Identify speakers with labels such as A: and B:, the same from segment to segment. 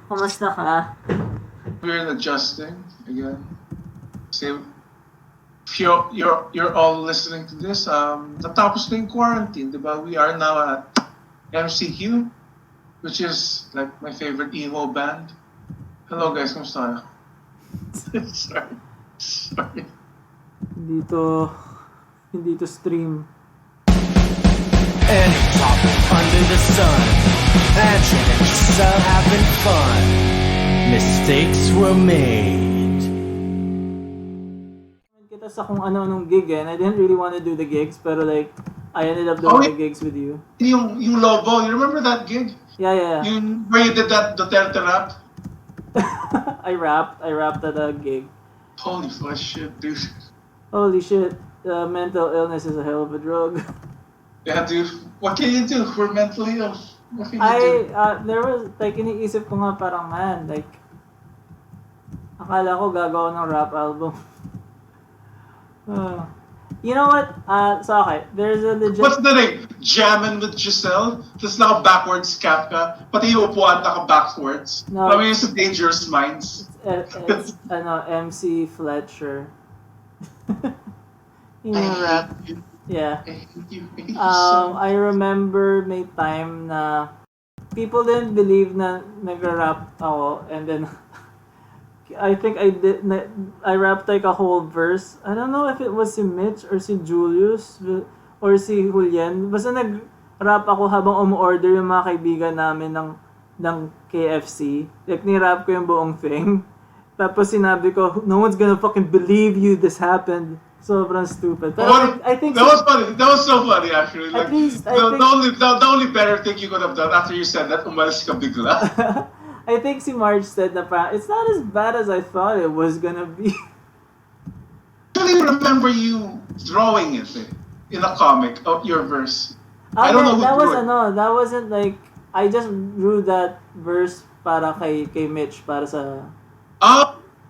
A: Kumusta ka?
B: We're adjusting again. So, if you're all listening to this, natapos na yung quarantine, diba? We are now at MCQ, which is like my favorite emo band. Hello guys, kumusta? Sorry.
A: Hindi to stream.
C: Any topic under the sun. Andren and Josel having fun. Mistakes were made.
A: Kita sa kung ano-anong gig and I didn't really want to do the gigs pero like I ended up doing the gigs with you.
B: Yung Lobo, you remember that gig?
A: Yeah.
B: Where you did that Duterte rap?
A: I rapped at a gig.
B: Holy fuck shit, dude.
A: Holy shit, mental illness is a hell of a drug.
B: Yeah, dude. What can you do? We're mentally ill. What can you do?
A: There was, like, iniisip ko nga parang, man, like, akala ko gagawa ng rap album. You know what? So, okay, there's a legit...
B: What's the name? Jammin' with Josel? Tapos naka-backwards cap ka. Pati yung upuan naka-backwards.
A: No.
B: Alam mo yung sa Dangerous Minds?
A: It's MC Fletcher. Yung rap. Yeah.
B: I hate you so
A: I remember may time na people didn't believe na nag-rap ako and then I think I rapped like a whole verse. I don't know if it was si Mitch or si Julius or si Julian. Basta nag-rap ako habang umu-order yung mga kaibigan namin ng KFC. Like ni-rap ko yung buong thing. Tapos sinabi ko, no one's gonna fucking believe you this happened. Sobrang stupid. Pero I think
B: that was funny. That was so funny actually.
A: At
B: Like,
A: least
B: the only better thing you could have done after you said that, umalis ka bigla.
A: I think si Marge said na parang, it's not as bad as I thought it was gonna be.
B: I really remember you drawing it in a comic of your verse. I don't know who
A: that
B: drew
A: was
B: it.
A: That wasn't like, I just drew that verse para kay Mitch, para sa...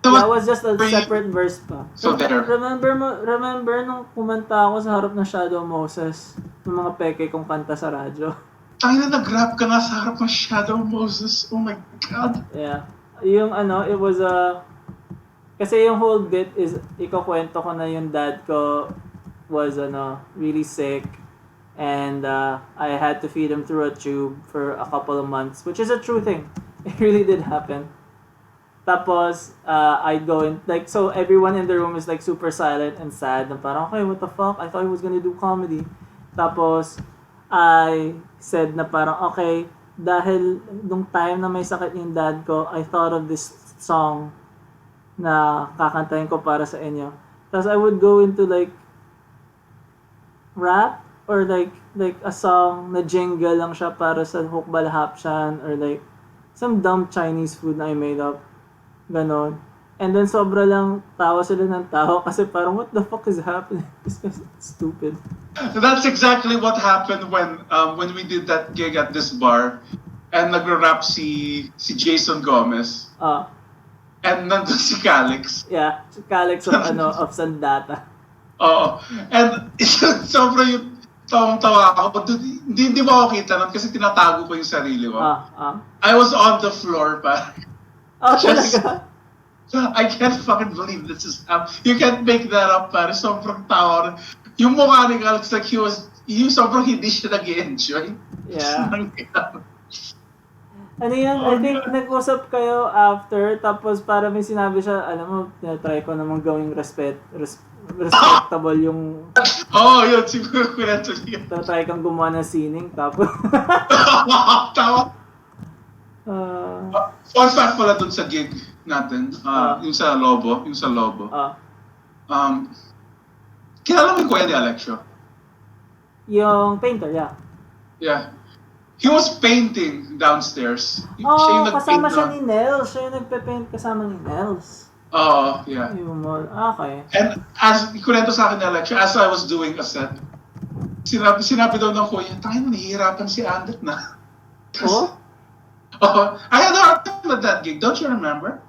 A: That was just a separate verse pa.
B: So there.
A: Remember nung kumanta ako sa harap ng Shadow Moses, ng mga peke kong kanta sa radyo.
B: Ay na nag-rap ka nga sa harap ng Shadow Moses. Oh my God.
A: Yeah. Yung it was kasi yung whole bit is, ikukwento ko na yung dad ko was really sick and I had to feed him through a tube for a couple of months, which is a true thing. It really did happen. Tapos, I'd go in, like, so everyone in the room is like super silent and sad. Na parang, okay, what the fuck? I thought he was gonna do comedy. Tapos, I said na parang, okay, dahil nung time na may sakit yung dad ko, I thought of this song na kakantahin ko para sa inyo. Tapos I would go into like, rap or like a song na jingle lang siya para sa hukbal hapshan or like some dumb Chinese food na I made up. Ganon. And then sobra lang tawa sila ng tao kasi parang what the fuck is happening? It's stupid.
B: That's exactly what happened when we did that gig at this bar and nag-rap si Jason Gomez. And nandun si Calix.
A: Yeah, si Calix of Sandata.
B: Oo. And sobra yung tawang-tawa ako. Hindi mo ako kita nun kasi tinatago ko yung sarili ko. I was on the floor pa.
A: Talaga?
B: I can't fucking believe this is happening. You can't make that up, pare. Sobrang tawa. Yung mukha ni Alex, like sobrang hindi siya nag-enjoy.
A: Yeah. I think nag-usap kayo after, tapos para may sinabi siya, alam mo, try ko namang gawing respectable yung...
B: Yun, siguro kwento niya.
A: Try kang gumawa ng sining, tapos...
B: Tawa. Fun fact pala dun sa gig natin, yung sa Lobo. Kilala mo yung kuya ni Alexio?
A: Yung painter, yeah.
B: Yeah. He was painting downstairs. Siya yung
A: kasama siya ni Nels. Siya yung nagpe-paint kasama ni Nels.
B: Yeah.
A: Okay.
B: And as ikunento sa akin ni Alexio, as I was doing a set, sinabi daw ng kuya, tayo nahihirapan si Andret na. I had a hard time at that gig. Don't you remember?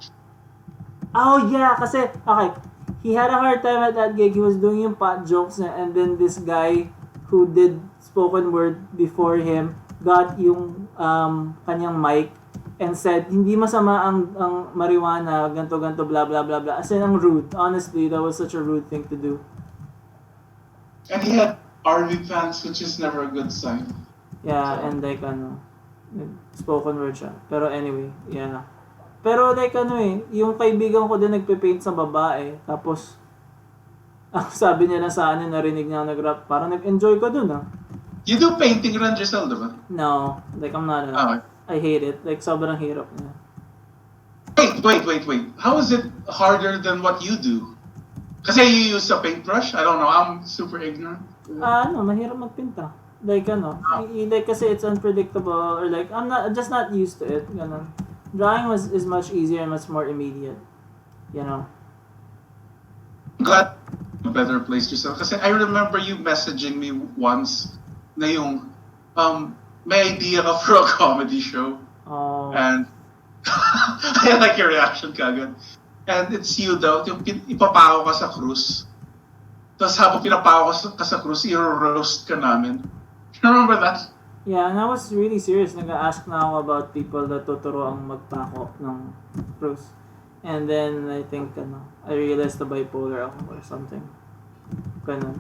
A: Oh, yeah. Kasi, okay. He had a hard time at that gig. He was doing yung pot jokes na, and then this guy who did spoken word before him got yung kanyang mic and said, hindi masama ang marijuana, ganto, blah, blah, blah, blah. As in, ang rude. Honestly, that was such a rude thing to do.
B: And he had army pants, which is never a good sign.
A: Yeah, and like, spoken word siya. Pero anyway, yeah. Pero like, yung kaibigan ko din nagpe-paint sa babae. Tapos, ang sabi niya na sa akin, narinig niya nag-rap, parang nag-enjoy ko dun,
B: You do painting rin, Josel, diba?
A: No, like, I'm not, I hate it. Like, sobrang hirap niya.
B: Wait. How is it harder than what you do? Kasi you use a paintbrush? I don't know. I'm super ignorant.
A: Mahirap magpinta. Like, like, kasi it's unpredictable, or like, I'm just not used to it, ganon. Drawing is much easier and much more immediate,
B: I'm glad a better place, Josel. Kasi I remember you messaging me once na yung, may idea ka for a comedy show.
A: Oh.
B: And I like your reaction kagad. And it's you daw, yung ipapako ka sa cruise. Tapos habang pinapako ka sa cruise, i-roast ka namin. You remember that?
A: Yeah, and I was really serious. Nag-ask na ako about people that tuturo ang magpako ng cruise. And then, I think, I realized the bipolar ako or something. Ganun.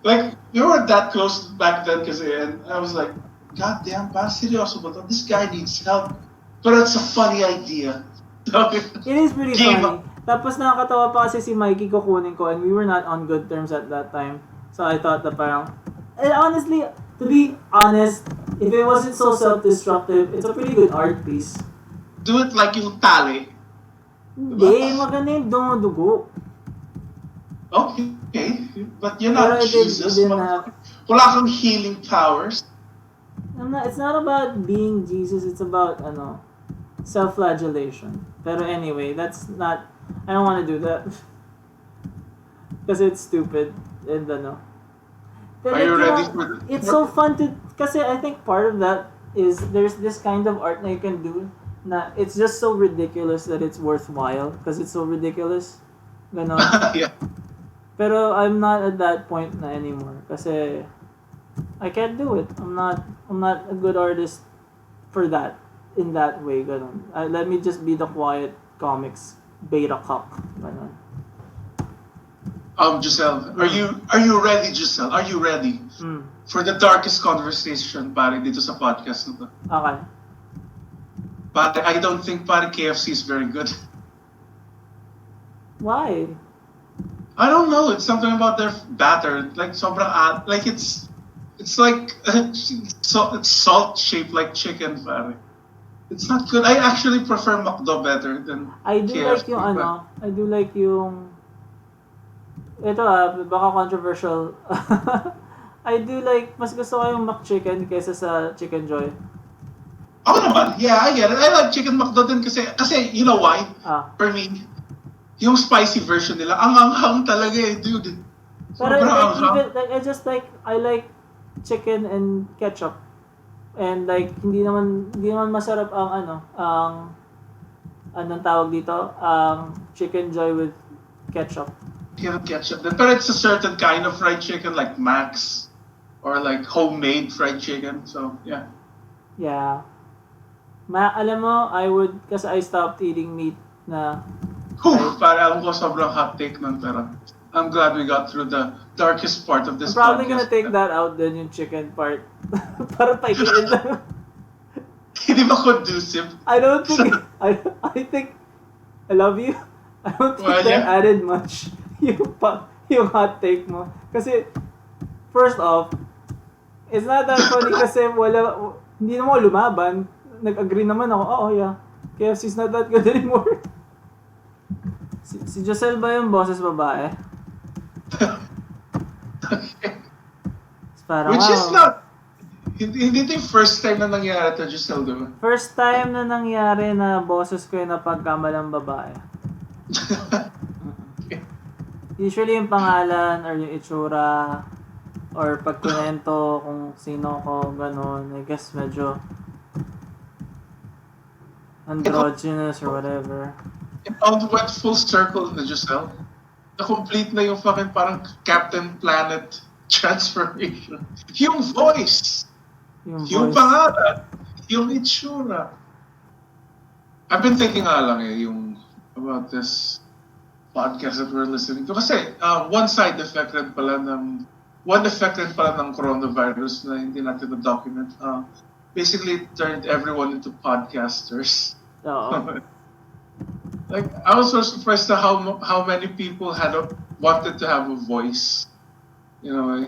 B: Like, you were that close back then kasi, and I was like, God damn, parang seryoso ba to? This guy needs help. But it's a funny idea.
A: It is pretty funny. Tapos nakakatawa pa kasi si Mikey kukunin ko, and we were not on good terms at that time. So I thought that parang, and honestly, to be honest, if it wasn't so self-destructive, it's a pretty good art piece.
B: Do it like yung tali.
A: Hindi, maganda yung dumudugo.
B: Okay, but you're not Jesus. Wala kang healing powers.
A: It's not about being Jesus, it's about, self-flagellation. Pero anyway, that's not, I don't want to do that. Because it's stupid, and But
B: are you ready for
A: it's so fun to, kasi I think part of that is there's this kind of art that you can do na it's just so ridiculous that it's worthwhile because it's so ridiculous. Ganon.
B: Yeah.
A: Pero I'm not at that point na anymore kasi I can't do it. I'm not a good artist for that in that way. Ganon. Let me just be the quiet comics beta cock. Ganon.
B: Josel, are you ready, Josel? Are you ready for the darkest conversation, pare, dito sa podcast na to?
A: Okay.
B: But I don't think pare KFC is very good.
A: Why?
B: I don't know. It's something about their batter, like sobrang like it's like it's salt shaped like chicken, pare. It's not good. I actually prefer McDo better than
A: I do
B: KFC,
A: like yung I do like yung ito baka controversial. I do like, mas gusto ko yung McChicken kaysa sa Chicken Joy.
B: Ako naman, yeah, I get it. I like Chicken McDo din kasi you know why? For me, yung spicy version nila, ang anghang talaga dude.
A: Pero I like chicken and ketchup. And like, hindi naman masarap ang anong tawag dito? Chicken Joy with ketchup.
B: Ketchup. But it's a certain kind of fried chicken like Max or like homemade fried chicken. So, yeah.
A: Yeah. Alam mo, I would, kasi I stopped eating meat na...
B: Para alam ko sobrang hot take nun, pero I'm glad we got through the darkest part of this
A: I'm probably
B: podcast.
A: gonna take that out then, yung chicken part. Para paikiin lang.
B: Hindi ba conducive?
A: I don't think, I think, I love you. I don't think that added much. Yung hot take mo. Kasi, first off, it's not that funny kasi hindi naman ako lumaban. Nag-agree naman ako, oh yeah, KFC's not that good anymore. Si Josel ba yung boses babae?
B: Okay.
A: Parang,
B: which is not, hindi ito yung first time na nangyari to Josel, diba?
A: First time na nangyari na boses ko yung napagkamalang babae. Usually yung pangalan or yung itsura or pagkunento kung sino ko, gano'n. I guess medyo androgynous or whatever.
B: It all went full circle na Josel. Na-complete na yung fucking parang Captain Planet transformation. Yung voice. Yung pangalan. yung itsura. I've been thinking lang about this podcast that we're listening to. Kasi one effect rin pala ng coronavirus na hindi natin na-document. Basically, it turned everyone into podcasters.
A: Oo.
B: Like, I was so surprised at how many people wanted to have a voice. You know,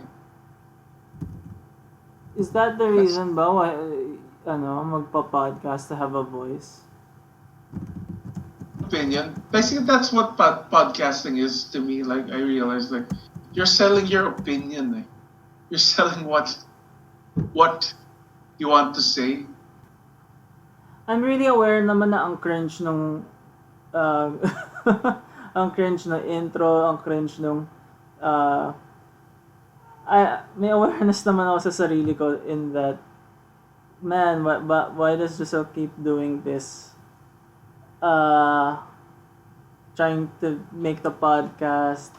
A: Is that the reason ba why magpa-podcast to have a voice?
B: opinion. Basically, that's what podcasting is to me. Like, I realized, like, you're selling your opinion. You're selling what you want to say.
A: I'm really aware naman na ang cringe nung ang cringe ng intro, ang cringe nung may awareness naman ako sa sarili ko in that, man, why does Josel keep doing this? Trying to make the podcast,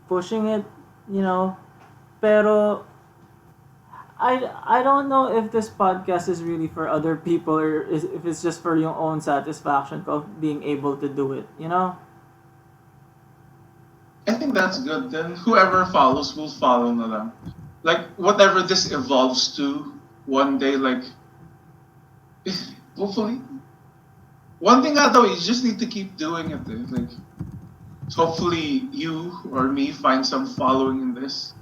A: pushing it, pero I don't know if this podcast is really for other people or if it's just for your own satisfaction of being able to do it,
B: I think that's good. Then whoever follows will follow na lang. Like, whatever this evolves to one day, like, hopefully. One thing though, you just need to keep doing it. Like, hopefully you or me find some following in this.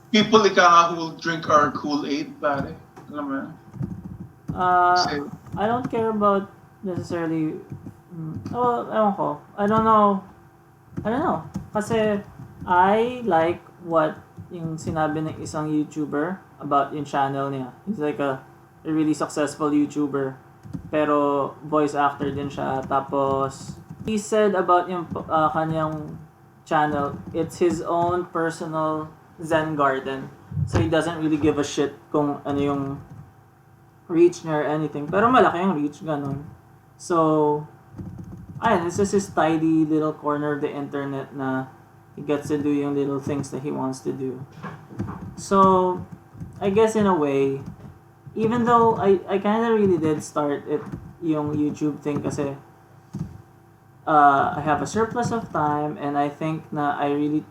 B: People who will drink our Kool-Aid, pare. Alam mo yan?
A: I don't care about necessarily. Ewan ko. I don't know. Kasi I like what yung sinabi ng isang YouTuber about yung channel niya. He's like a really successful YouTuber. Pero voice actor din siya. Tapos, he said about yung kanyang channel, it's his own personal Zen garden. So he doesn't really give a shit kung ano yung reach niya or anything. Pero malaki yung reach, ganun. So, ayun, it's just his tidy little corner of the internet na he gets to do yung little things that he wants to do. So, I guess in a way, even though I kind of really did start yung YouTube thing kasi I have a surplus of time and I think na I really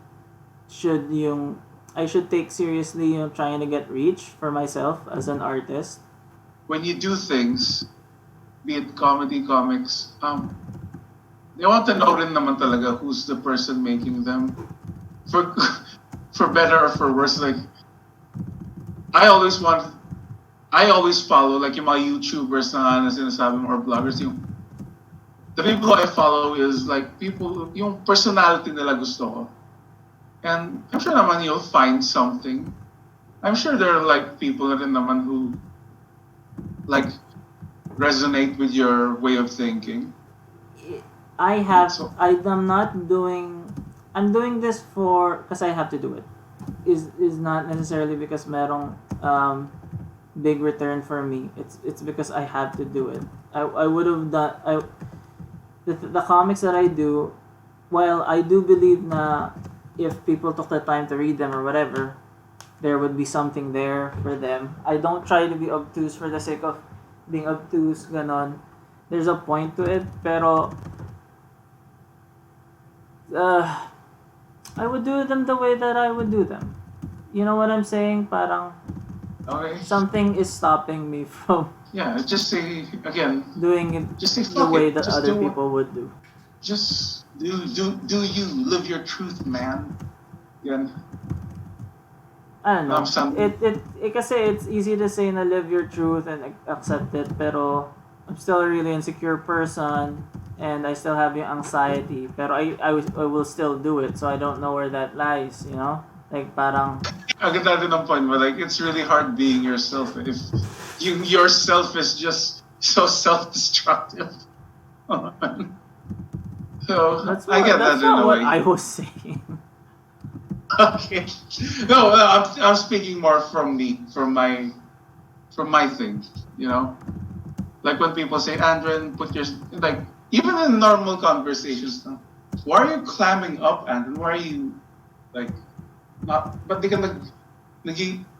A: I should take seriously trying to get reach for myself as an artist.
B: When you do things, be it comedy, comics, they want to know rin naman talaga who's the person making them. For better or for worse, like, I always follow, like, yung mga YouTubers na sinasabi mo, or bloggers, the people I follow is, like, people, yung personality nila gusto ko. And I'm sure naman you'll find something. I'm sure there are, like, people rin naman who, like, resonate with your way of thinking.
A: I'm doing this because I have to do it. Is not necessarily because merong big return for me. It's because I have to do it. I would have done the comics that I do. While I do believe na if people took the time to read them or whatever, there would be something there for them. I don't try to be obtuse for the sake of being obtuse, ganon. There's a point to it, pero I would do them the way that I would do them. You know what I'm saying? Parang something is stopping me from
B: just say again
A: doing it
B: just say
A: the way that
B: just
A: other people would do.
B: Just do you live your truth, man. Yan.
A: I don't know. Kasi it's easy to say na live your truth and accept it, pero I'm still a really insecure person and I still have yung anxiety, pero I will still do it, so I don't know where that lies, Like, parang
B: Agad natin ang point mo, like, it's really hard being yourself if yourself is just so self-destructive. So, I get that in a way. That's
A: not what I was saying.
B: Okay. No, I'm speaking more from me, from my thing, Like when people say, Andren, like, even in normal conversations, why are you clamming up, Andren? Why are you, like, not, but they can,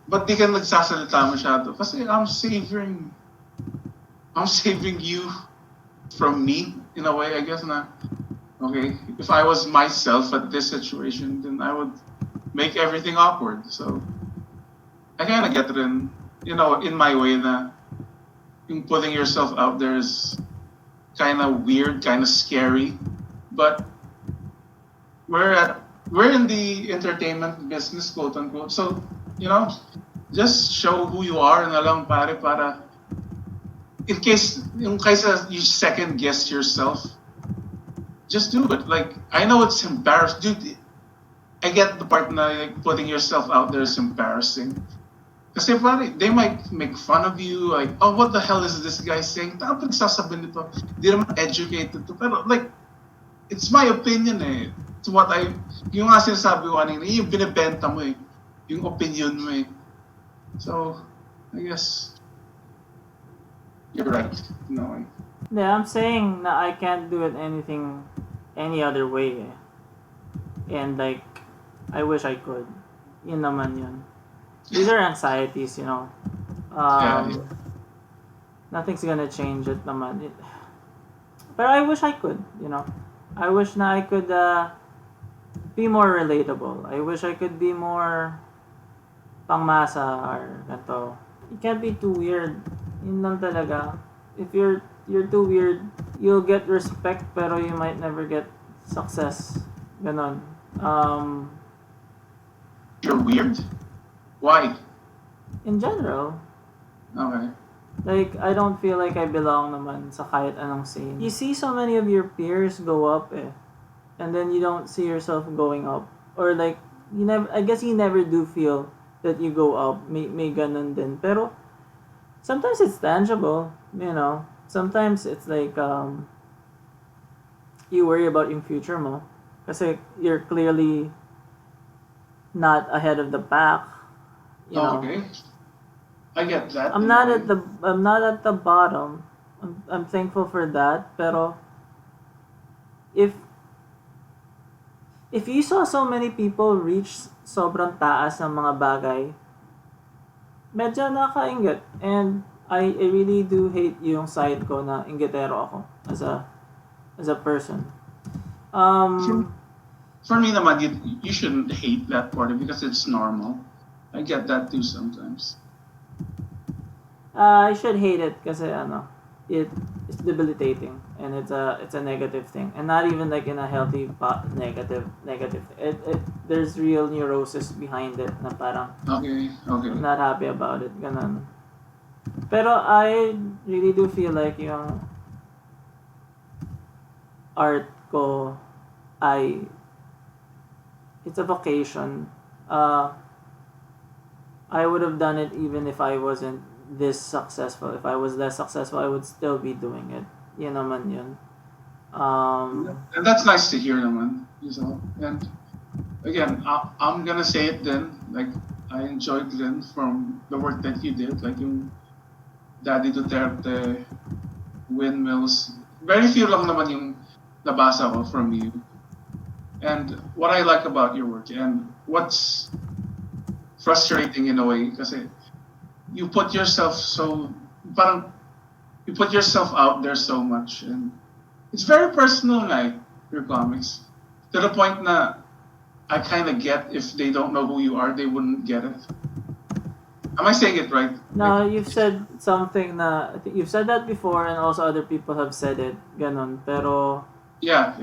B: Ba't di ka nagsasalita masyado? Kasi I'm saving you from me in a way, I guess na, okay, if I was myself at this situation, then I would make everything awkward. So, I kind of get it in my way na yung putting yourself out there is kind of weird, kind of scary. But we're in the entertainment business, quote unquote. So, just show who you are na lang pare para in case yung kaysa you second guess yourself, just do it. Like, I know it's embarrassing. Dude, I get the part na like, putting yourself out there is embarrassing. Kasi pare, they might make fun of you, like, oh, what the hell is this guy saying? Tapos sasabihin nito, di naman educated to. Pero like, it's my opinion eh. It's what yung nga sinasabi ko kanina, yung binibenta mo eh. Yung opinion mo eh. So, I guess, you're right. No,
A: Yeah, I'm saying na I can't do it any other way eh. And like, I wish I could. Yun naman yun. These are anxieties,
B: yeah.
A: Nothing's gonna change it naman. But I wish I could, I wish na I could be more relatable. I wish I could be more pangmasa or ganito. You can't be too weird. Yun lang talaga. If you're too weird, you'll get respect pero you might never get success. Ganon.
B: You're weird? Why?
A: In general,
B: Okay.
A: like, I don't feel like I belong naman sa kahit anong scene. You see so many of your peers go up eh. And then you don't see yourself going up. Or like, I guess you never do feel that you go up. May ganun din. Pero, sometimes it's tangible, Sometimes it's like, you worry about yung future mo. Kasi you're clearly not ahead of the pack.
B: Okay. I get that.
A: I'm not at the bottom. I'm thankful for that. Pero if you saw so many people reach sobrang taas ng mga bagay, medyo nakakainggit. And I really do hate yung side ko na inggitero ako as a person.
B: For me naman, you shouldn't hate that part because it's normal. I get that too sometimes.
A: I should hate it kasi it's debilitating and it's a negative thing and not even like in a healthy negative. There's real neurosis behind it na parang
B: Okay.
A: I'm not happy about it, ganun. Pero I really do feel like yung art ko it's a vocation. I would have done it even if I wasn't this successful. If I was less successful, I would still be doing it. Yun naman yun.
B: And that's nice to hear naman. And again, I'm gonna say it then. Like, I enjoyed Glenn from the work that you did. Like yung Daddy Duterte, windmills. Very few lang naman yung nabasa ko from you. And what I like about your work and what's frustrating in a way kasi you put yourself out there so much and it's very personal your comics to the point na I kind of get if they don't know who you are they wouldn't get it. Am I saying it right?
A: No, you've said something na I think you've said that before and also other people have said it ganon pero
B: yeah.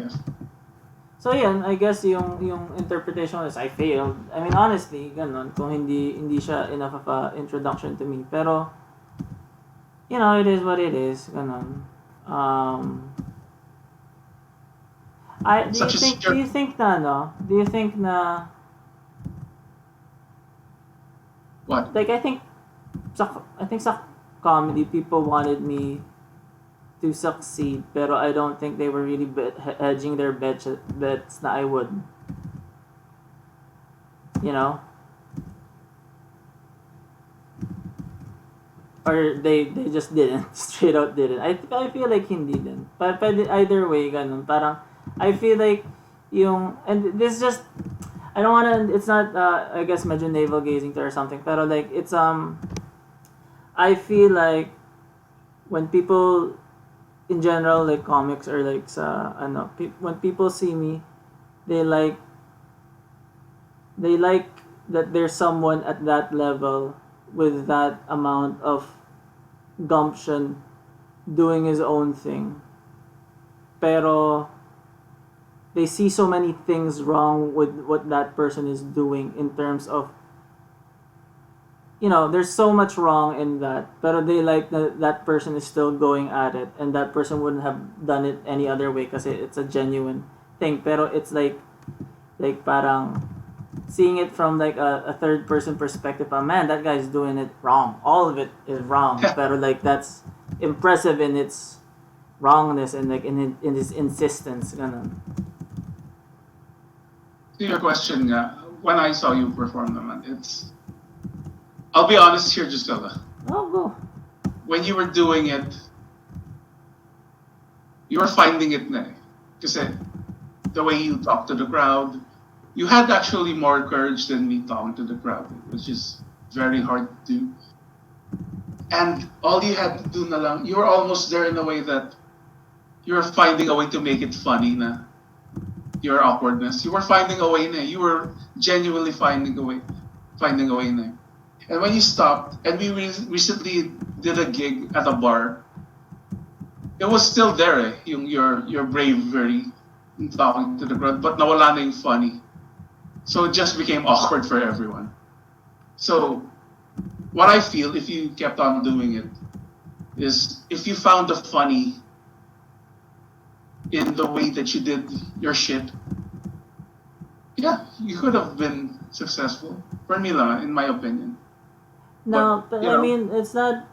A: So yan, I guess yung interpretation is I failed. I mean honestly, ganun, kung hindi siya enough of a introduction to me. Pero it is what it is, ganun. Do you think na
B: What?
A: like I think sa comedy people wanted me to succeed, pero I don't think they were really hedging their bets na I would. Or they just didn't. Straight out didn't. I feel like hindi din. But either way, ganun. Parang, I feel like and this just, I don't wanna. It's not. I guess medyo navel gazing to or something. Pero like it's I feel like when people in general like comics or like sa ano when people see me, they like they like that there's someone at that level with that amount of gumption doing his own thing. Pero they see so many things wrong with what that person is doing in terms of there's so much wrong in that, but they like that that person is still going at it, and that person wouldn't have done it any other way because it's a genuine thing. Pero it's like parang seeing it from like a third person perspective. Oh man, that guy's doing it wrong. All of it is wrong. Pero like that's impressive in its wrongness and like in its insistence. Ganun.
B: To your question, when I saw you perform naman, I'll be honest here, Gisela.
A: Oh, go.
B: When you were doing it, you were finding it na eh. Kasi the way you talk to the crowd, you had actually more courage than me talking to the crowd, which is very hard to do. And all you had to do na lang, you were almost there in a way that you were finding a way to make it funny na your awkwardness. You were finding a way na. You were genuinely finding a way na. And when you stopped, and we recently did a gig at a bar, it was still there eh, your bravery in talking to the crowd, but nawala na yung funny. So it just became awkward for everyone. So what I feel, if you kept on doing it, is if you found the funny in the way that you did your shit, yeah, you could have been successful. For me lang, in my opinion.
A: No,
B: But,
A: but
B: you
A: I
B: know.
A: mean it's not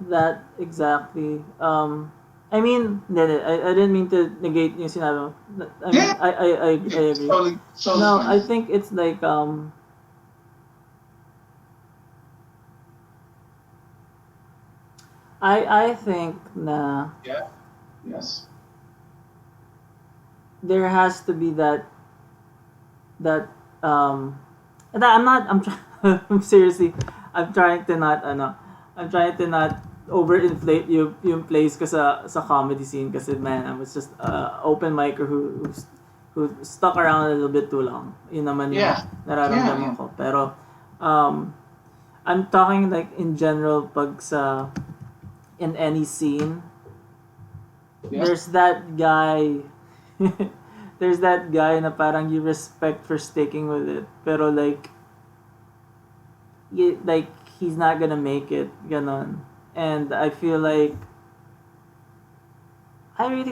A: that exactly. I mean, I didn't mean to negate yung sinabi mo. I mean,
B: Yeah.
A: I agree.
B: Totally
A: No,
B: fine.
A: I think it's like I think na
B: Yeah. Yes.
A: there has to be that and I'm not I'm trying I'm seriously I'm trying to not I'm trying to not overinflate yung place ko sa comedy scene kasi man I was just open micer who stuck around a little bit too long. Yun naman yung
B: Yeah.
A: nararamdaman
B: Yeah.
A: ko. Pero I'm talking like in general pag sa in any scene.
B: Yeah.
A: There's that guy there's that guy na parang you respect for sticking with it pero like he's not gonna make it ganon, and I really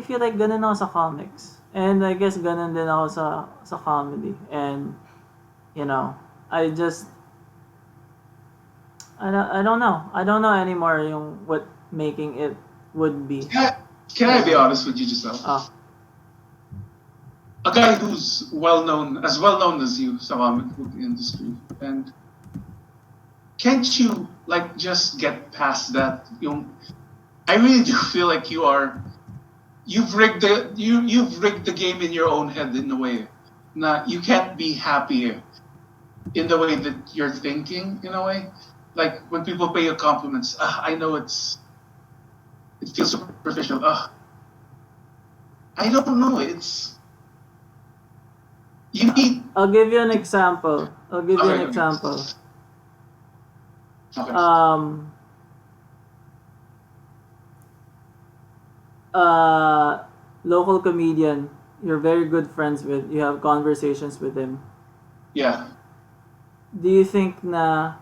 A: feel like ganon ako sa comics, and I guess ganon din ako sa comedy, and I just I don't know anymore yung what making it would be.
B: Can I be honest with you, Giselle?
A: Ah.
B: A guy who's well known as you sa comic book industry, and can't you like just get past that? I really do feel like you've rigged the game in your own head in a way. Na you can't be happy in the way that you're thinking in a way. Like when people pay you compliments, I know it feels superficial. I don't know. You need.
A: I'll give you an example.
B: Okay. Okay.
A: Local comedian you're very good friends with, you have conversations with him.
B: Yeah.
A: Do you think na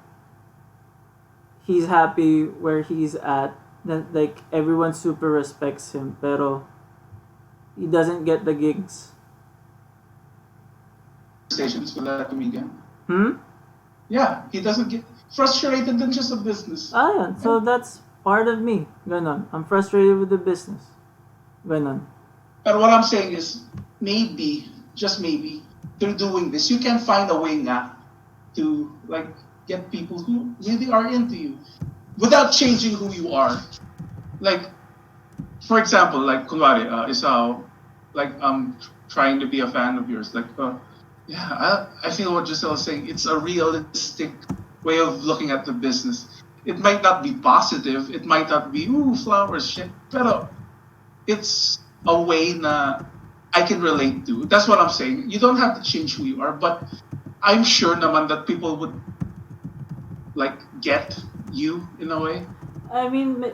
A: he's happy where he's at? That like everyone super respects him, pero he doesn't get the gigs.
B: Conversations with that comedian. Yeah, he doesn't get frustrated than just a business.
A: Yan. So that's part of me. Ganon. I'm frustrated with the business. Ganon.
B: But what I'm saying is, maybe, just maybe, through doing this, you can find a way nga to like get people who really are into you without changing who you are. Like, for example, like kunwari, isaw, like I'm trying to be a fan of yours. Like, Yeah, I feel what Giselle is saying. It's a realistic way of looking at the business. It might not be positive. It might not be, ooh, flowers, shit. Pero it's a way na I can relate to. That's what I'm saying. You don't have to change who you are, but I'm sure naman that people would like get you in a way.
A: I mean,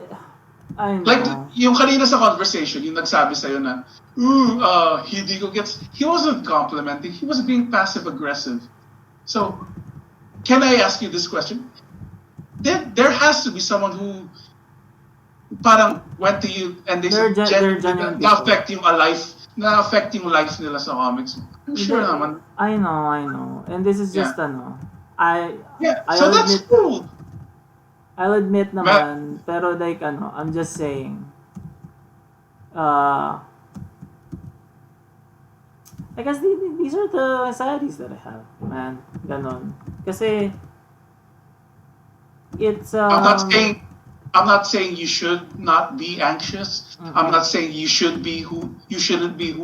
A: I
B: Like
A: know.
B: yung kanina sa conversation, yung nagsabi sa'yo na, ooh, hindi ko gets, he wasn't complimenting, he was being passive aggressive. So, can I ask you this question? There has to be someone who parang went to you and they said
A: They're
B: genuinely
A: genuine people.
B: na-affect yung a life, na-affect yung life nila sa comics. I'm sure naman.
A: I know. And this is
B: Yeah.
A: just ano. I
B: Yeah. So
A: I'll
B: that's
A: admit
B: cool.
A: I'll admit
B: Ma-
A: naman, pero like ano, I'm just saying. Uh I guess these are the anxieties that I have, man. Ganon. Kasi it's
B: I'm not saying I'm not saying you should not be anxious. I'm not saying you shouldn't be who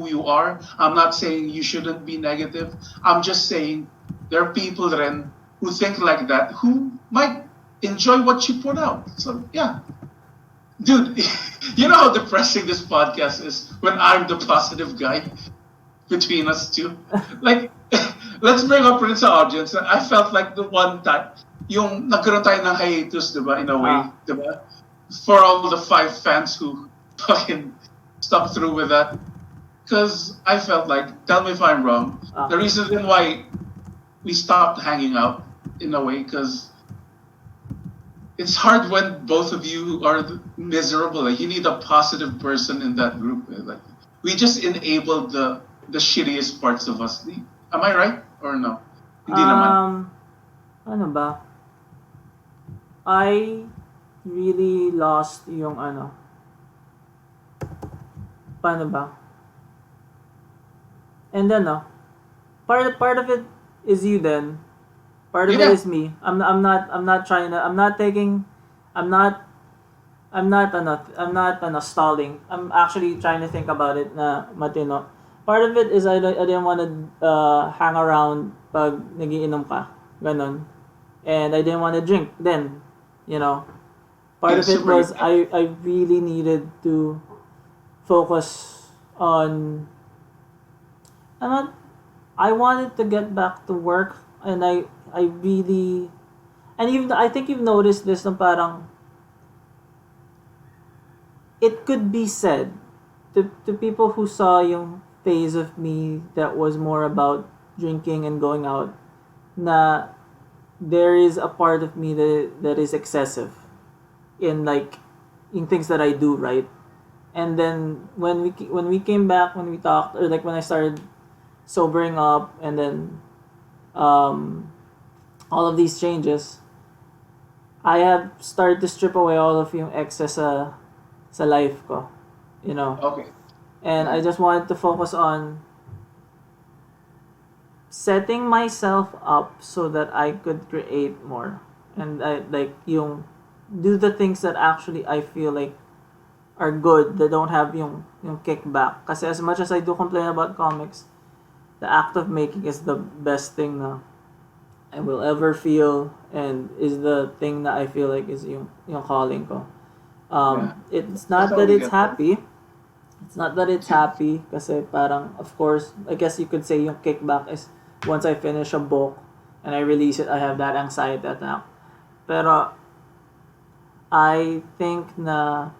B: you are. I'm not saying you shouldn't be negative. I'm just saying there are people then who think like that who might enjoy what you put out. So yeah. Dude, you know how depressing this podcast is when I'm the positive guy between us two? Like, let's bring up Prince sa audience. I felt like the one time, yung nagkaroon tayo ng hiatus, di ba, in a way, di ba? For all the 5 fans who fucking stuck through with that. Because I felt like, tell me if I'm wrong, the reason why we stopped hanging out, in a way, because it's hard when both of you are miserable. Like, you need a positive person in that group. Like, we just enabled the shittiest parts of us. Am I right or no? Hindi naman.
A: Ano ba? I really lost yung ano. Paano ba? And then part of it is you then. Part of it is me. I'm not trying to I'm not stalling. I'm actually trying to think about it na matino. Part of it is I didn't want to hang around pag nagiinom ka. Ganon. And I didn't want to drink then, you know. Part of it was I really needed to focus on I wanted to get back to work, and I really, and even I think you've noticed this na parang it could be said to people who saw yung phase of me that was more about drinking and going out na there is a part of me that is excessive in like in things that I do, right? And then when we came back, when we talked, or like when I started sobering up, and then all of these changes, I have started to strip away all of yung excess sa life ko, you know.
B: Okay.
A: And I just wanted to focus on setting myself up so that I could create more, and I like yung do the things that actually I feel like are good, that don't have yung kickback. Kasi as much as I do complain about comics, the act of making is the best thing na I will ever feel, and is the thing that I feel like is yung calling ko. It's not that it's happy. It's not that it's happy kasi parang, of course, I guess you could say yung kickback is once I finish a book and I release it, I have that anxiety attack. Pero I think na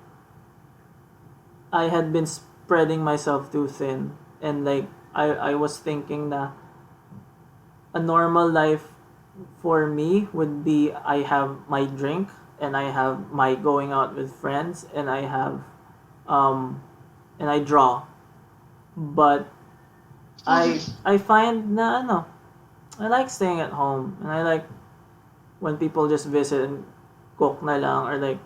A: I had been spreading myself too thin, and like I was thinking na a normal life for me would be I have my drink, and I have my going out with friends, and I have and I draw. But I find na I like staying at home, and I like when people just visit and cook na lang, or like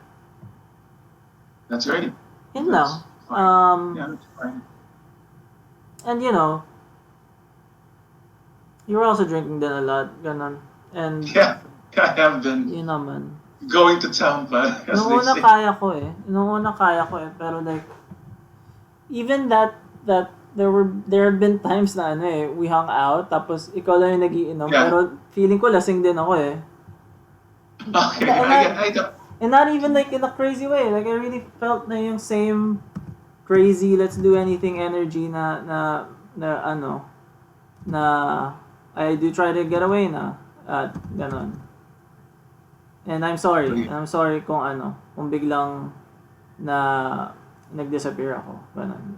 B: That's right.
A: yun lang.
B: Yeah, that's fine.
A: And you were also drinking then a lot, ganon. And
B: Yeah, I have been
A: yun naman.
B: going to town, but as
A: Nung
B: they
A: una
B: say.
A: kaya ko eh. Pero like even that there have been times na we hung out tapos ikaw lang yung nagiinom
B: Yeah.
A: pero feeling ko lasing din ako eh.
B: Okay, I don't.
A: And not even like in a crazy way. Like I really felt na yung same crazy let's do anything energy na I do try to get away na at ganon. And I'm sorry. I'm sorry kung biglang na nag-disappear ako. Ganon.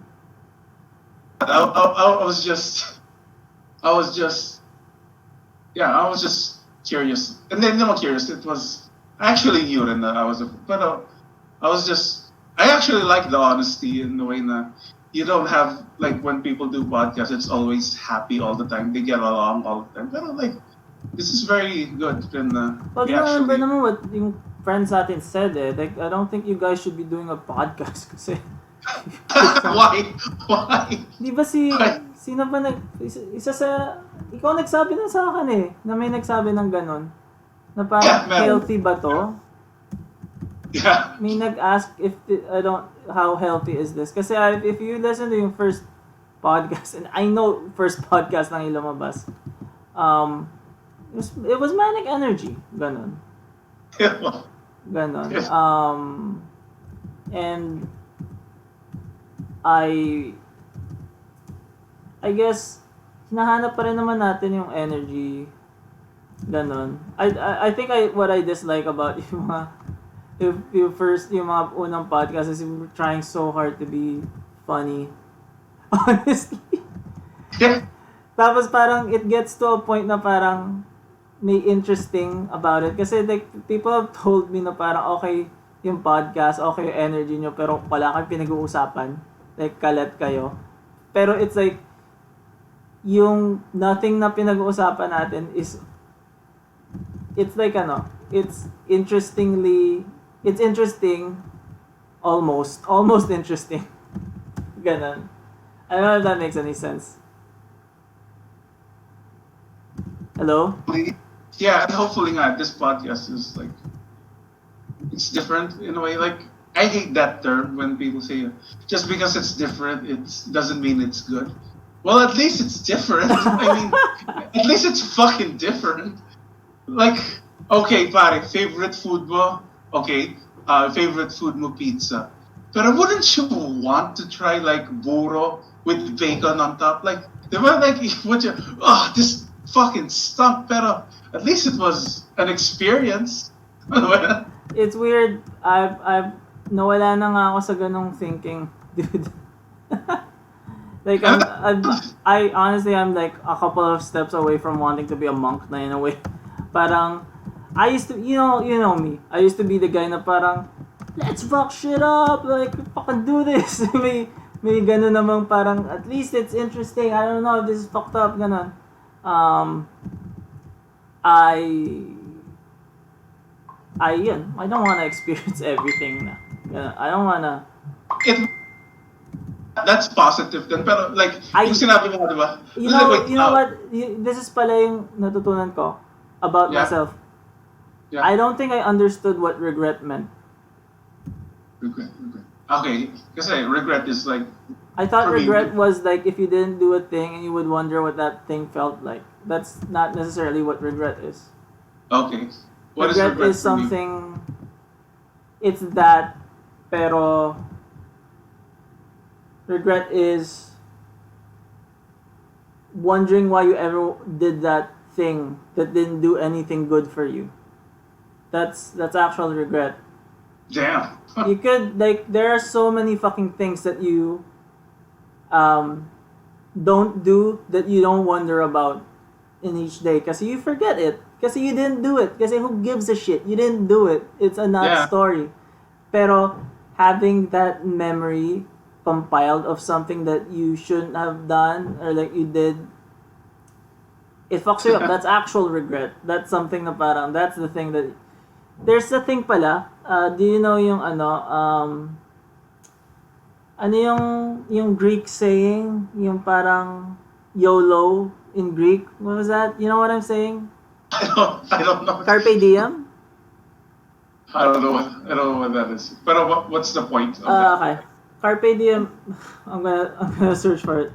B: I was just curious. And then no curious. It was actually you and I was I actually like the honesty in the way that you don't have like when people do podcasts, it's always happy all the time. They get along all the time. But like this is very good. And
A: Well, you remember naman what yung friends natin said eh. Like, I don't think you guys should be doing a podcast kasi...
B: Why?
A: Di ba sino ba isa sa... Ikaw nagsabi na sa akin eh, na may nagsabi ng ganon. Na parang healthy ba to?
B: Yeah.
A: May nag-ask how healthy is this? Kasi if you listen to yung first podcast, and I know first podcast lang yung lumabas, it was manic energy. Ganon. Ganon. And I guess hinahanap pa rin naman natin yung energy. Ganon. I think what I dislike about yung mga yung mga unang podcast is you were trying so hard to be funny. Honestly.
B: Yeah.
A: Tapos parang it gets to a point na parang may interesting about it. Kasi like, people have told me na parang okay yung podcast, okay yung energy nyo, pero wala kang pinag-uusapan. Like, kalat kayo. Pero it's like, yung nothing na pinag-uusapan natin is, it's like it's interesting, almost interesting. Ganon. I don't know if that makes any sense. Hello?
B: Yeah, and hopefully not. This podcast is like, it's different in a way. Like, I hate that term when people say, just because it's different, it doesn't mean it's good. Well, at least it's different. I mean, at least it's fucking different. Like, okay, pare, favorite food mo? Okay, favorite food mo pizza. But wouldn't you want to try like burro with bacon on top? Like, they were like, this fucking stunk, pero at least it was an experience.
A: It's weird. I've nawala na nga ako sa ganong thinking, dude. Like I honestly I'm like a couple of steps away from wanting to be a monk na in a way. Parang I used to you know me. I used to be the guy na parang let's fuck shit up, like fucking do this. may ganon namang parang at least it's interesting. I don't know if this is fucked up ganon. I don't want to experience everything na. I don't want to.
B: That's positive then. Pero like, yung sinabi mo, di ba?
A: You know what? This is pala yung natutunan ko about myself.
B: Yeah.
A: I don't think I understood what regret meant.
B: Regret. Okay, kasi regret is like...
A: I thought regret was like if you didn't do a thing and you would wonder what that thing felt like. That's not necessarily what regret is.
B: Okay. What
A: regret is something... It's that, pero... Regret is wondering why you ever did that thing that didn't do anything good for you. That's actual regret.
B: Damn.
A: You could like there are so many fucking things that you don't do that you don't wonder about in each day kasi you forget it kasi you didn't do it kasi who gives a shit, you didn't do it, it's a story. Pero having that memory compiled of something that you shouldn't have done or like you did, it fucks you up. That's actual regret. That's something na parang that's the thing that there's a thing pala. Do you know yung yung Greek saying, yung parang YOLO in Greek? What was that? You know what I'm saying?
B: I don't know.
A: Carpe diem?
B: I don't know what that is. But what's the point of that?
A: Okay. Carpe diem. I'm gonna search for it.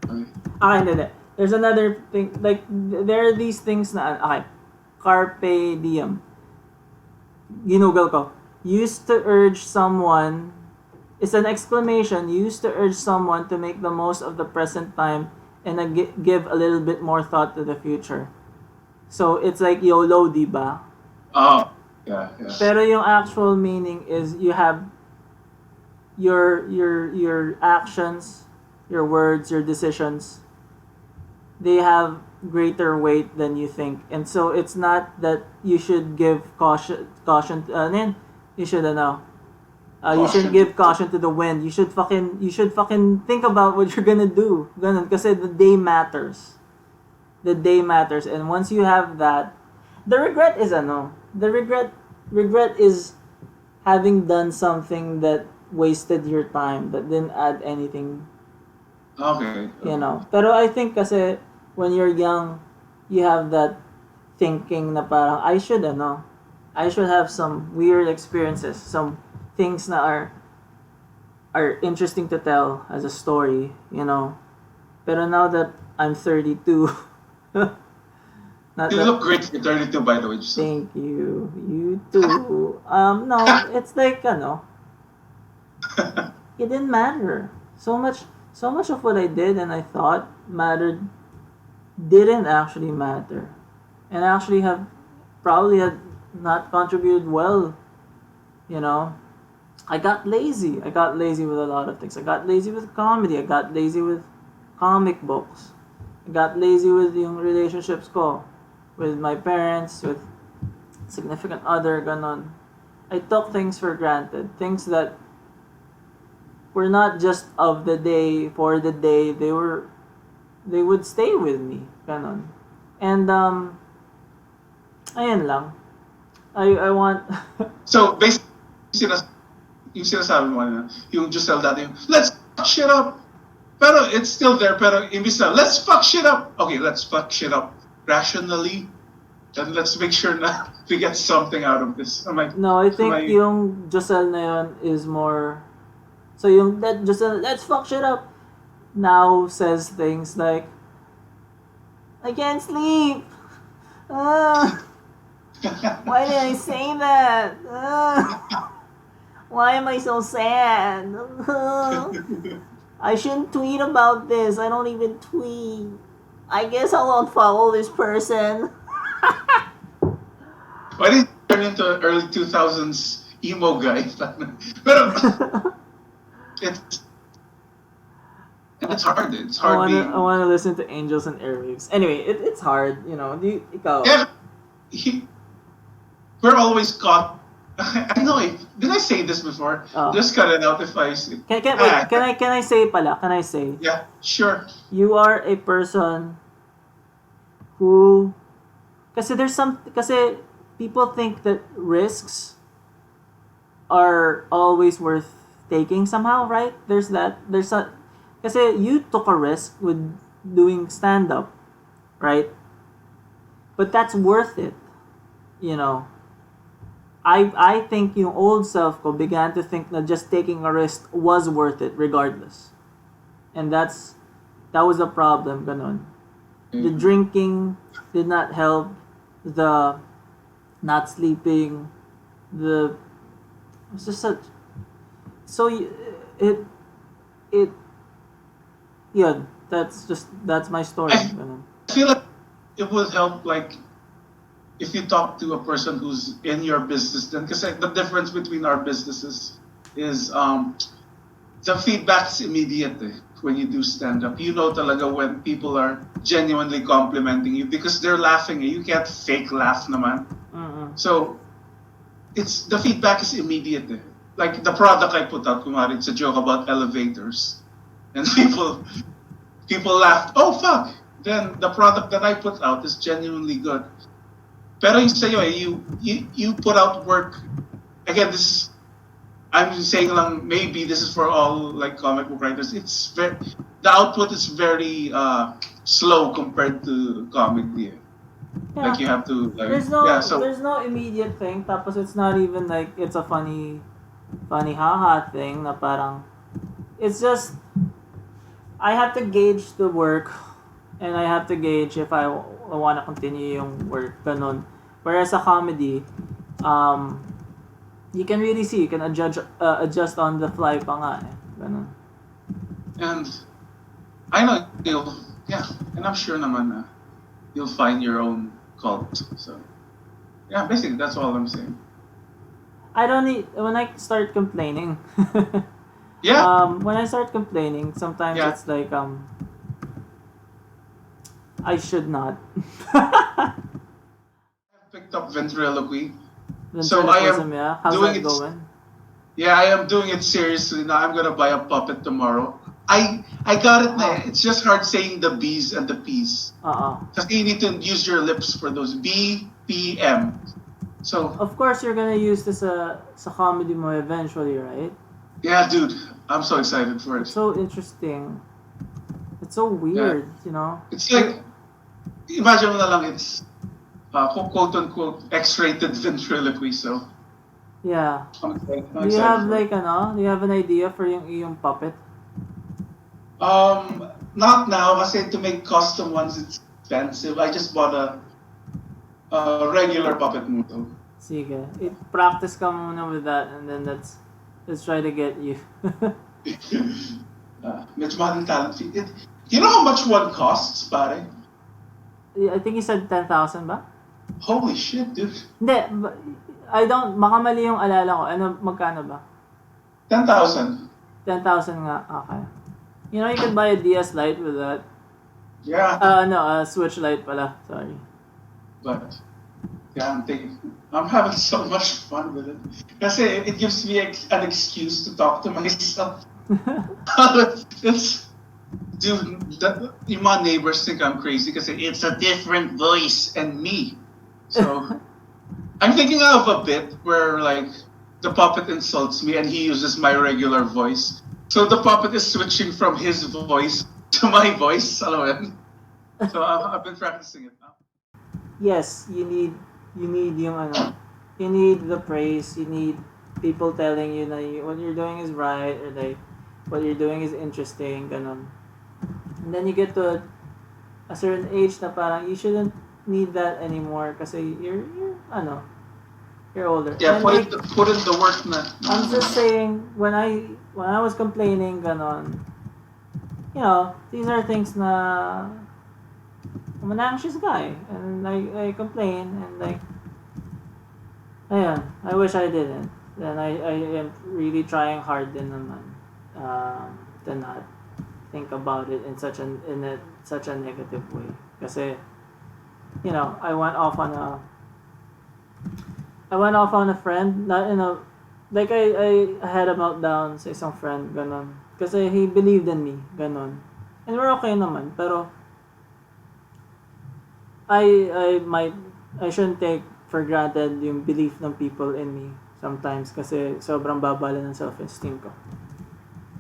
B: Okay.
A: Hindi. There's another thing. Like, there are these things na, okay. Carpe diem. Ginugol ko. Used to urge someone, it's an exclamation, used to urge someone to make the most of the present time and give a little bit more thought to the future. So, it's like YOLO, diba?
B: Oh, yeah.
A: Pero yung actual meaning is you have your actions, your words, your decisions, they have greater weight than you think. And so it's not that you should give caution you should you shouldn't give caution to the wind. You should fucking think about what you're gonna do. Ganun, kasi the day matters. The day matters, and once you have that, the regret is having done something that wasted your time, that didn't add anything.
B: Okay.
A: Pero I think kasi when you're young, you have that thinking na parang I should have some weird experiences, some things na are interesting to tell as a story, Pero now that I'm 32,
B: You look great for 32, by the way.
A: Thank you. You too. No, it's like, it didn't matter. So much of what I did and I thought mattered didn't actually matter. And actually probably had not contributed well, I got lazy. I got lazy with a lot of things. I got lazy with comedy. I got lazy with comic books. I got lazy with yung relationships ko. With my parents, with significant other, ganon. I took things for granted. Things that were not just of the day, for the day. They would stay with me. Ganon. And, ayan lang. I want...
B: So, basically, yung sinasabi mo na, yung Josel dati, let's fuck shit up. Pero it's still there, pero imbis na, let's fuck shit up. Okay, let's fuck shit up rationally, and let's make sure na we get something out of this.
A: No, I think yung Josel na yun is more... So yung that Josel, let's fuck shit up, now says things like, I can't sleep. Why did I say that? Why am I so sad? I shouldn't tweet about this. I don't even tweet. I guess I'll unfollow this person.
B: Why did you turn into an early 2000s emo guy? Pero it's hard. It's hard.
A: I want to listen to Angels and Airwaves. Anyway, it's hard. Ikaw.
B: Yeah, we're always caught. I know. Did I say this before?
A: Oh.
B: Just cut it out if I say.
A: Can I say pala? Can I say?
B: Yeah, sure.
A: You are a person who, kasi people think that risks are always worth taking somehow, right? Kasi you took a risk with doing stand-up, right? But that's worth it, I think yung old self ko began to think that just taking a risk was worth it regardless. And that was a problem, ganon. The drinking did not help, the not sleeping, it's just such, so that's my story.
B: I feel like it would help, like, if you talk to a person who's in your business, then, because the difference between our businesses is the feedback is immediate when you do stand-up. You know talaga when people are genuinely complimenting you because they're laughing. You can't fake laugh naman.
A: Mm-hmm.
B: So, the feedback is immediate. Like the product I put out, kumari, it's a joke about elevators. And people laughed, oh fuck! Then the product that I put out is genuinely good. Pero yung sa'yo you put out work. Again, I'm saying lang, maybe this is for all like comic book writers. The output is very slow compared to comedy.
A: Yeah.
B: Like you have to like
A: there's no immediate thing. Tapos it's not even like it's a funny haha thing na parang it's just I have to gauge the work, and I have to gauge if I want to continue yung work, ganun. Whereas sa comedy, you can really see, you can adjust on the fly pa nga eh. Ganun.
B: And I know and I'm sure naman you'll find your own cult. So yeah, basically that's all I'm saying.
A: I don't need, when I start complaining,
B: Yeah.
A: when I start complaining, sometimes
B: Yeah.
A: it's like, I should not.
B: I picked up ventriloquy. So I am
A: Ventriloquism, yeah? How's
B: doing
A: that
B: it.
A: going?
B: Yeah, I am doing it seriously now. I'm gonna buy a puppet tomorrow. I got it now. It's just hard saying the B's and the P's. Because you need to use your lips for those B, P, M. So
A: Of course, you're gonna use this sa comedy mo eventually, right?
B: yeah, dude, I'm so excited for
A: It's
B: it.
A: so interesting. It's so weird, you know?
B: It's like, imagine mo na lang it's quote unquote X-rated ventriloquy. So
A: Yeah.
B: I'm excited. I'm
A: Do you
B: excited
A: have
B: for it.
A: like do you have an idea for yung puppet?
B: Not now, kasi to make custom ones, it's expensive. I just bought a regular puppet noodle.
A: Sige. Practice ka muna with that, and then let's try to get you.
B: Medyo mahal yung talent fee. You know how much one costs, pare?
A: I think you said 10,000 ba?
B: Holy shit, dude.
A: Hindi, I don't, baka mali yung alala ko. Magkano ba?
B: 10,000.
A: 10,000 nga, okay. You know, you can buy a DS Lite with that.
B: Yeah.
A: No, a Switch Lite pala, sorry.
B: But yeah, I'm having so much fun with it. Kasi it gives me an excuse to talk to myself. My neighbors think I'm crazy because it's a different voice and me. So I'm thinking of a bit where like the puppet insults me and he uses my regular voice. So the puppet is switching from his voice to my voice. Alam mo yun? So I've been practicing it now.
A: Yes, you need yung you need the praise, you need people telling you na what you're doing is right, or like what you're doing is interesting, ganun. And then you get to a certain age na parang you shouldn't need that anymore kasi you're older.
B: Yeah,
A: And
B: put in the work na.
A: I'm just saying, when I was complaining, ganon, you know, these are things na I'm an anxious guy, and I complain, and like, ayun, I wish I didn't. Then I am really trying hard din naman to not think about it in such a negative way. Kasi, you know, I went off on a friend, not in a, like I had a meltdown sa isang friend, ganon. Kasi he believed in me, ganon. And we're okay naman, pero I shouldn't take for granted yung belief ng people in me sometimes kasi sobrang babala ng self-esteem ko.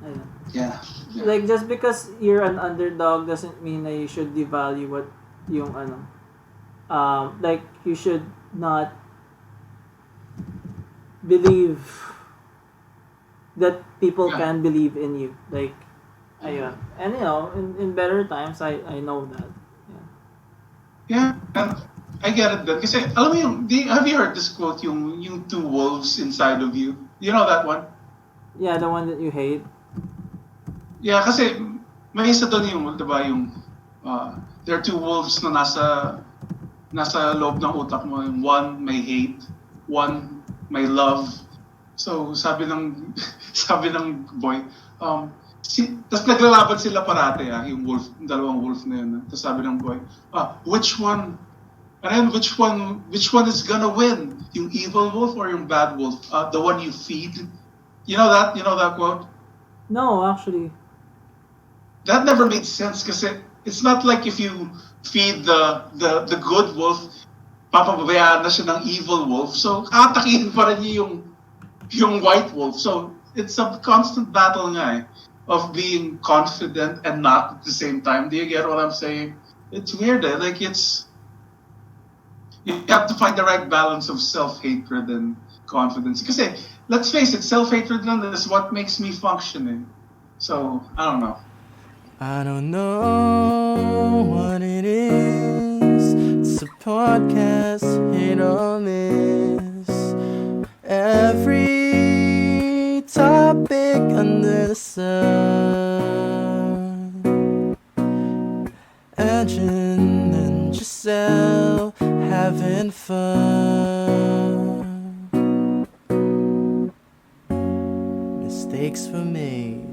A: Ayun.
B: Yeah.
A: Like, just because you're an underdog doesn't mean that you should devalue what yung like, you should not believe that people can believe in you. Like, ayun. And you know, in better times, I know that.
B: Yeah, and I get it then. Kasi, alam mo yung, have you heard this quote, yung two wolves inside of you? You know that one?
A: Yeah, the one that you hate.
B: Yeah, kasi may isa doon yung, diba, yung, there are two wolves na nasa loob ng utak mo. Yung one may hate, one may love. So, sabi ng boy, tapos naglalaban sila parate, yung wolf, yung dalawang wolf na yun. Tapos sabi ng boy, which one? And then which one is gonna win? Yung evil wolf or yung bad wolf? The one you feed? You know that quote?
A: No, actually.
B: That never made sense kasi it's not like if you feed the good wolf, papabayaan na siya ng evil wolf. So, atakihin pa rin niya yung white wolf. So, it's a constant battle nga of being confident and not at the same time. Do you get what I'm saying? It's weird, Like, you have to find the right balance of self-hatred and confidence. Kasi, let's face it, self-hatred lang is what makes me function, So I don't know.
C: I don't know what it is. It's a podcast, hit or miss. Every topic under the sun. Andren and Josel having fun. Mistakes were made.